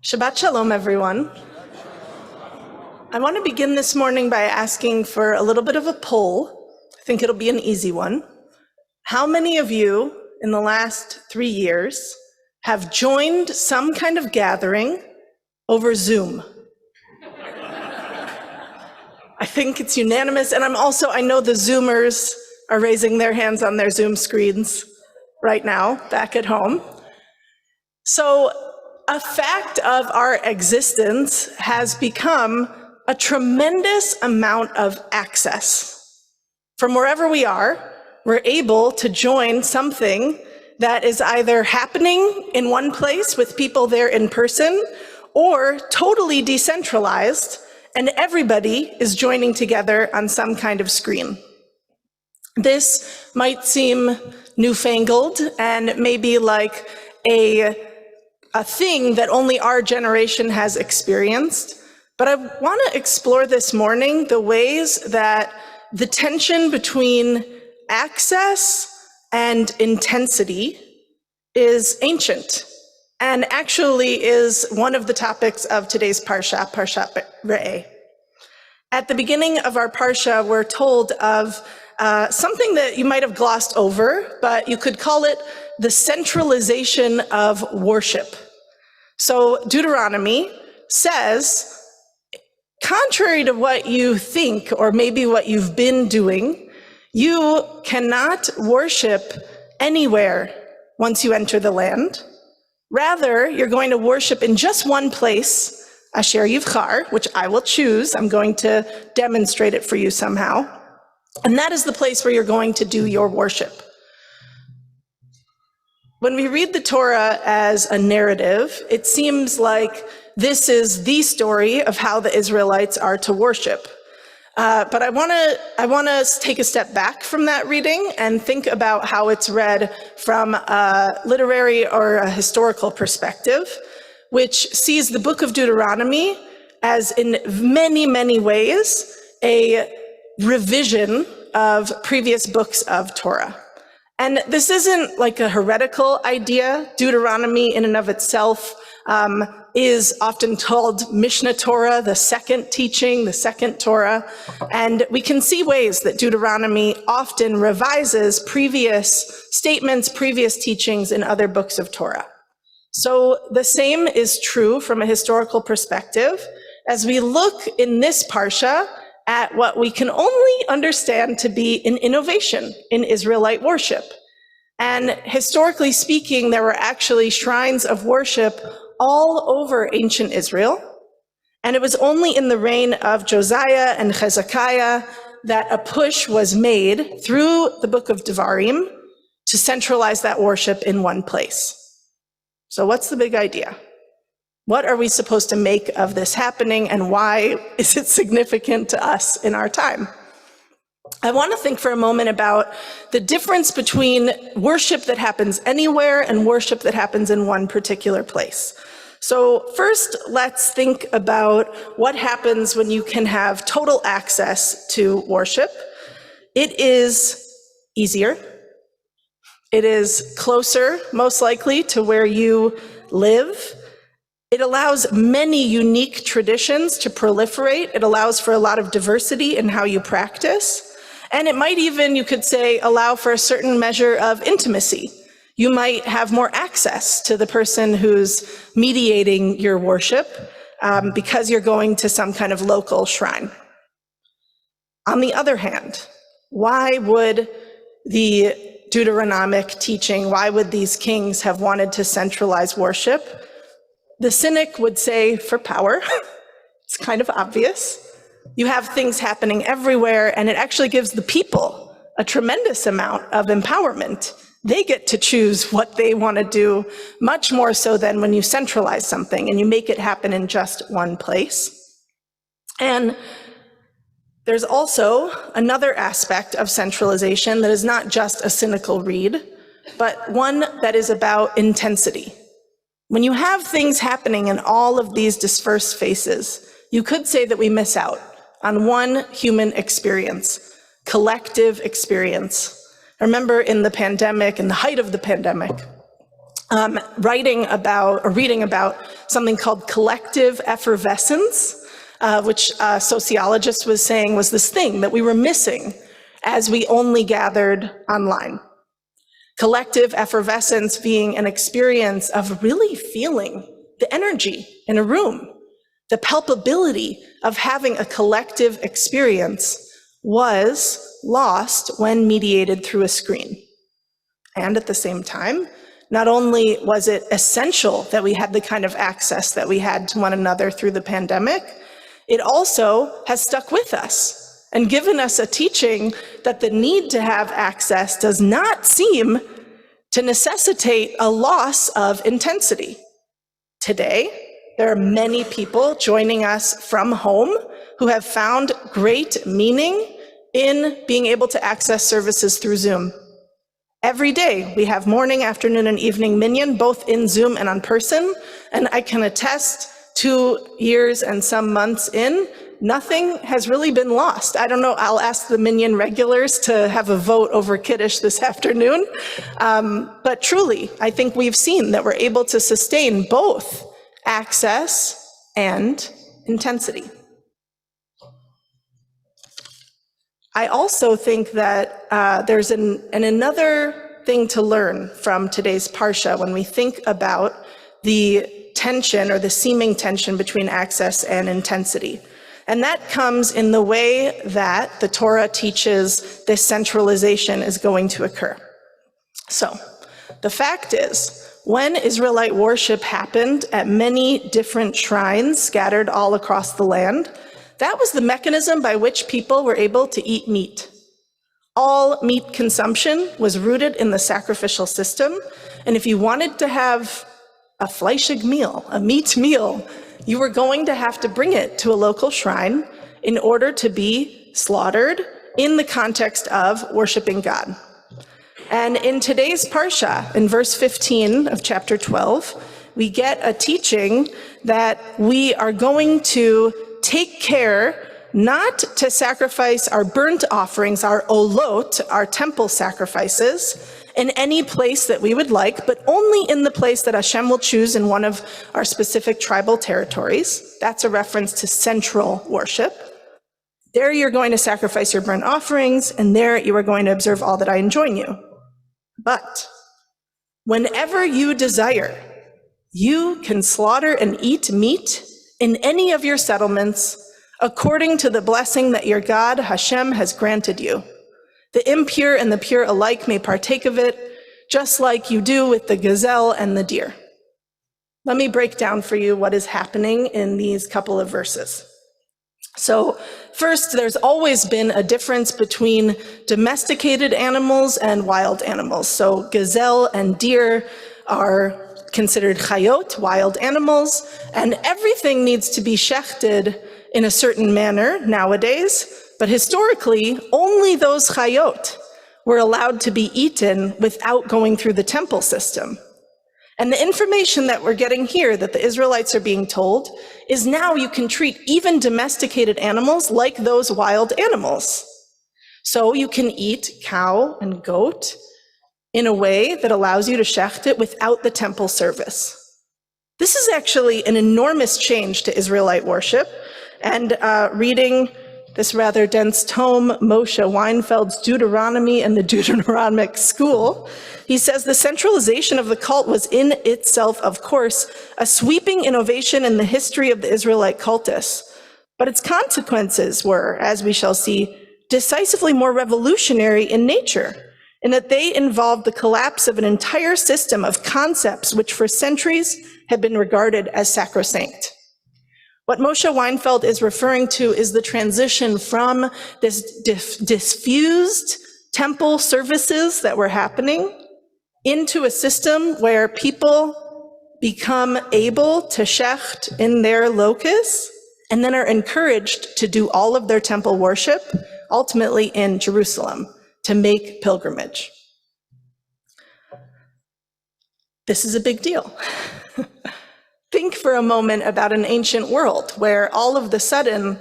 Shabbat Shalom, everyone. I want to begin this morning by asking for a little bit of a poll. I think it'll be an easy one. How many of you in the last 3 years have joined some kind of gathering over Zoom? I think it's unanimous, and I know the Zoomers are raising their hands on their Zoom screens right now, back at home. So a fact of our existence has become a tremendous amount of access. From wherever we are, we're able to join something that is either happening in one place with people there in person or totally decentralized, and everybody is joining together on some kind of screen. This might seem newfangled and maybe like a thing that only our generation has experienced, but I want to explore this morning the ways that the tension between access and intensity is ancient and actually is one of the topics of today's Parsha, Parshat Re'eh. At the beginning of our Parsha, we're told of something that you might have glossed over, but you could call it the centralization of worship. So Deuteronomy says, contrary to what you think, or maybe what you've been doing, you cannot worship anywhere once you enter the land. Rather, you're going to worship in just one place, Asher Yivchar, which I will choose. I'm going to demonstrate it for you somehow. And that is the place where you're going to do your worship. When we read the Torah as a narrative, it seems like this is the story of how the Israelites are to worship. But I want to take a step back from that reading and think about how it's read from a literary or a historical perspective, which sees the book of Deuteronomy as, in many, many ways, a revision of previous books of Torah. And this isn't like a heretical idea. Deuteronomy in and of itself is often called Mishnah Torah, the second teaching, the second Torah. And we can see ways that Deuteronomy often revises previous statements, previous teachings in other books of Torah. So the same is true from a historical perspective as we look in this Parsha at what we can only understand to be an innovation in Israelite worship. And historically speaking, there were actually shrines of worship all over ancient Israel. And it was only in the reign of Josiah and Hezekiah that a push was made through the book of Devarim to centralize that worship in one place. So what's the big idea? What are we supposed to make of this happening, and why is it significant to us in our time? I want to think for a moment about the difference between worship that happens anywhere and worship that happens in one particular place. So first, let's think about what happens when you can have total access to worship. It is easier. It is closer, most likely, to where you live. It allows many unique traditions to proliferate. It allows for a lot of diversity in how you practice. And it might even, you could say, allow for a certain measure of intimacy. You might have more access to the person who's mediating your worship because you're going to some kind of local shrine. On the other hand, why would the Deuteronomic teaching, why would these kings have wanted to centralize worship? The cynic would say, for power. It's kind of obvious. You have things happening everywhere, and it actually gives the people a tremendous amount of empowerment. They get to choose what they want to do, much more so than when you centralize something and you make it happen in just one place. And there's also another aspect of centralization that is not just a cynical read, but one that is about intensity. When you have things happening in all of these dispersed faces, you could say that we miss out on one human experience, collective experience. I remember in the pandemic, in the height of the pandemic, reading about something called collective effervescence, which a sociologist was saying was this thing that we were missing as we only gathered online. Collective effervescence being an experience of really feeling the energy in a room. The palpability of having a collective experience was lost when mediated through a screen. And at the same time, not only was it essential that we had the kind of access that we had to one another through the pandemic, it also has stuck with us and given us a teaching that the need to have access does not seem to necessitate a loss of intensity. Today, there are many people joining us from home who have found great meaning in being able to access services through Zoom. Every day, we have morning, afternoon, and evening minyan, both in Zoom and on person, and I can attest 2 years and some months in, nothing has really been lost. I don't know, I'll ask the minyan regulars to have a vote over Kiddush this afternoon, but truly, I think we've seen that we're able to sustain both access and intensity. I also think that there's another thing to learn from today's Parsha when we think about the tension or the seeming tension between access and intensity. And that comes in the way that the Torah teaches this centralization is going to occur. So, the fact is, when Israelite worship happened at many different shrines scattered all across the land, that was the mechanism by which people were able to eat meat. All meat consumption was rooted in the sacrificial system, and if you wanted to have a fleischig meal, a meat meal, you were going to have to bring it to a local shrine in order to be slaughtered in the context of worshiping God. And in today's Parsha, in verse 15 of chapter 12, we get a teaching that we are going to take care not to sacrifice our burnt offerings, our olot, our temple sacrifices, in any place that we would like, but only in the place that Hashem will choose in one of our specific tribal territories. That's a reference to central worship. There you're going to sacrifice your burnt offerings, and there you are going to observe all that I enjoin you. But whenever you desire, you can slaughter and eat meat in any of your settlements according to the blessing that your God Hashem has granted you. The impure and the pure alike may partake of it, just like you do with the gazelle and the deer. Let me break down for you what is happening in these couple of verses. So first, there's always been a difference between domesticated animals and wild animals. So gazelle and deer are considered chayot, wild animals, and everything needs to be shechted in a certain manner nowadays. But historically, only those chayot were allowed to be eaten without going through the temple system. And the information that we're getting here, that the Israelites are being told, is now you can treat even domesticated animals like those wild animals. So you can eat cow and goat in a way that allows you to shecht it without the temple service. This is actually an enormous change to Israelite worship. And reading this rather dense tome, Moshe Weinfeld's Deuteronomy and the Deuteronomic School, he says the centralization of the cult was in itself, of course, a sweeping innovation in the history of the Israelite cultus. But its consequences were, as we shall see, decisively more revolutionary in nature, in that they involved the collapse of an entire system of concepts which for centuries had been regarded as sacrosanct. What Moshe Weinfeld is referring to is the transition from this diffused temple services that were happening into a system where people become able to shecht in their locus and then are encouraged to do all of their temple worship, ultimately in Jerusalem, to make pilgrimage. This is a big deal. Think for a moment about an ancient world where all of the sudden,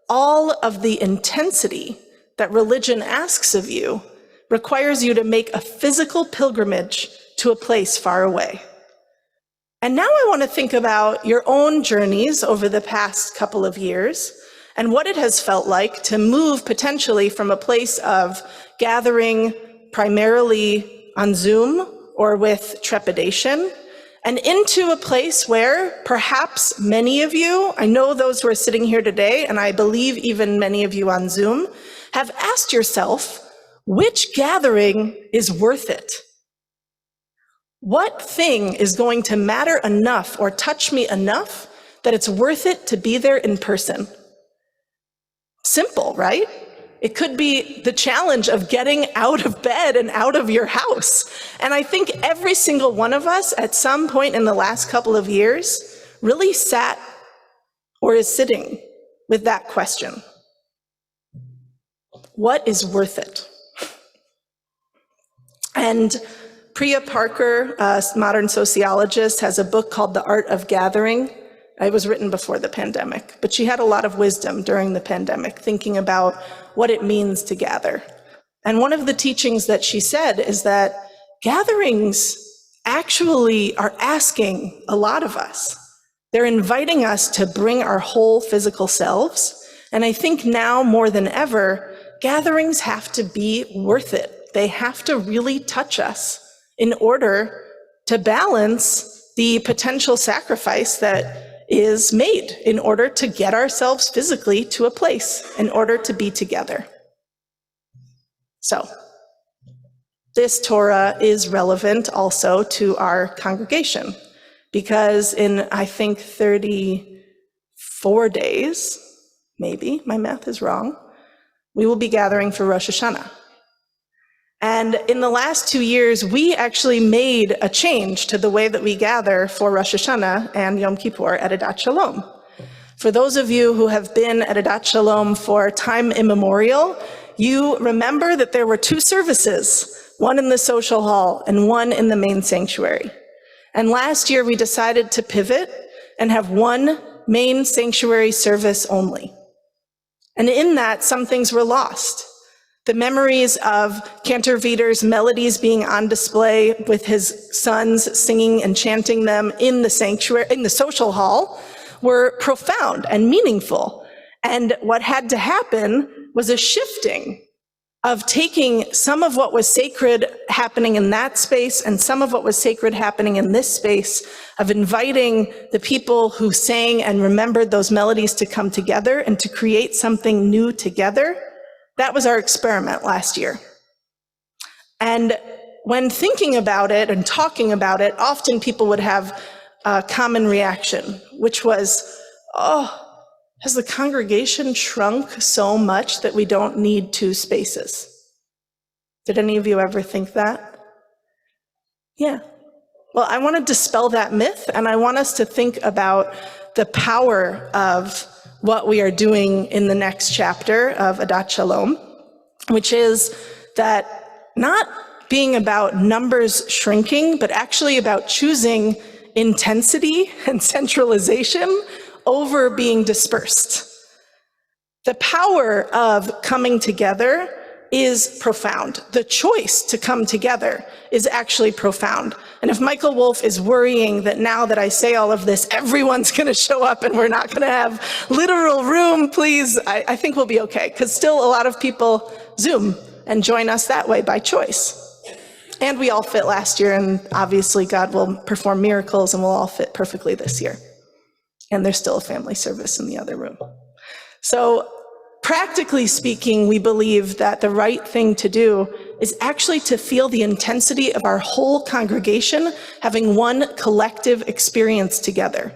all of the intensity that religion asks of you requires you to make a physical pilgrimage to a place far away. And now I want to think about your own journeys over the past couple of years and what it has felt like to move potentially from a place of gathering primarily on Zoom or with trepidation and into a place where perhaps many of you, I know those who are sitting here today, and I believe even many of you on Zoom, have asked yourself, which gathering is worth it? What thing is going to matter enough or touch me enough that it's worth it to be there in person? Simple, right? It could be the challenge of getting out of bed and out of your house. And I think every single one of us at some point in the last couple of years really sat or is sitting with that question. What is worth it? And Priya Parker, a modern sociologist, has a book called The Art of Gathering. It was written before the pandemic, but she had a lot of wisdom during the pandemic, thinking about what it means to gather. And one of the teachings that she said is that gatherings actually are asking a lot of us. They're inviting us to bring our whole physical selves. And I think now more than ever, gatherings have to be worth it. They have to really touch us in order to balance the potential sacrifice that is made in order to get ourselves physically to a place, in order to be together. So, this Torah is relevant also to our congregation, because in, I think, 34 days, maybe, my math is wrong, we will be gathering for Rosh Hashanah. And in the last 2 years, we actually made a change to the way that we gather for Rosh Hashanah and Yom Kippur at Adat Shalom. For those of you who have been at Adat Shalom for time immemorial, you remember that there were 2 services, one in the social hall and one in the main sanctuary. And last year, we decided to pivot and have one main sanctuary service only. And in that, some things were lost. The memories of Cantor Vider's melodies being on display with his sons singing and chanting them in the sanctuary, in the social hall, were profound and meaningful. And what had to happen was a shifting of taking some of what was sacred happening in that space and some of what was sacred happening in this space, of inviting the people who sang and remembered those melodies to come together and to create something new together. That was our experiment last year. And when thinking about it and talking about it, often people would have a common reaction, which was, oh, has the congregation shrunk so much that we don't need 2 spaces? Did any of you ever think that? Yeah. Well, I want to dispel that myth, and I want us to think about the power of what we are doing in the next chapter of Adat Shalom, which is that not being about numbers shrinking, but actually about choosing intensity and centralization over being dispersed. The power of coming together is profound. The choice to come together is actually profound. And if Michael Wolf is worrying that now that I say all of this, everyone's going to show up and we're not going to have literal room, please, I think we'll be okay. Because still a lot of people Zoom and join us that way by choice. And we all fit last year, and obviously God will perform miracles and we'll all fit perfectly this year. And there's still a family service in the other room. So practically speaking, we believe that the right thing to do is actually to feel the intensity of our whole congregation having one collective experience together.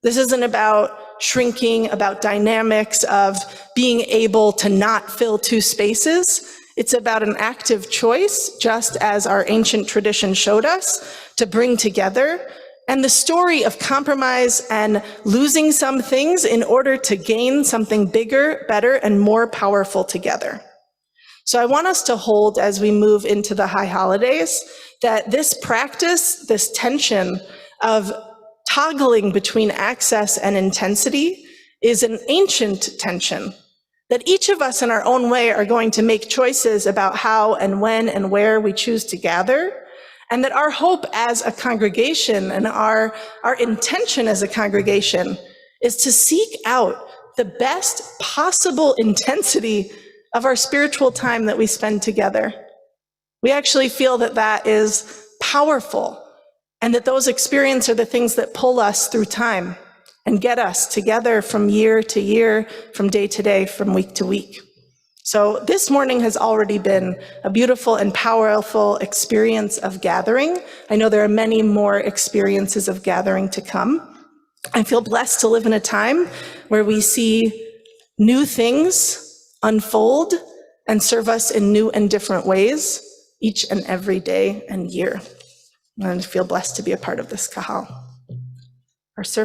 This isn't about shrinking, about dynamics of being able to not fill 2 spaces. It's about an active choice, just as our ancient tradition showed us, to bring together, and the story of compromise and losing some things in order to gain something bigger, better, and more powerful together. So I want us to hold, as we move into the high holidays, that this practice, this tension of toggling between access and intensity is an ancient tension, that each of us in our own way are going to make choices about how and when and where we choose to gather. And that our hope as a congregation and our intention as a congregation is to seek out the best possible intensity of our spiritual time that we spend together. We actually feel that that is powerful, and that those experiences are the things that pull us through time and get us together from year to year, from day to day, from week to week. So this morning has already been a beautiful and powerful experience of gathering. I know there are many more experiences of gathering to come. I feel blessed to live in a time where we see new things unfold and serve us in new and different ways each and every day and year. And I feel blessed to be a part of this kahal. Our service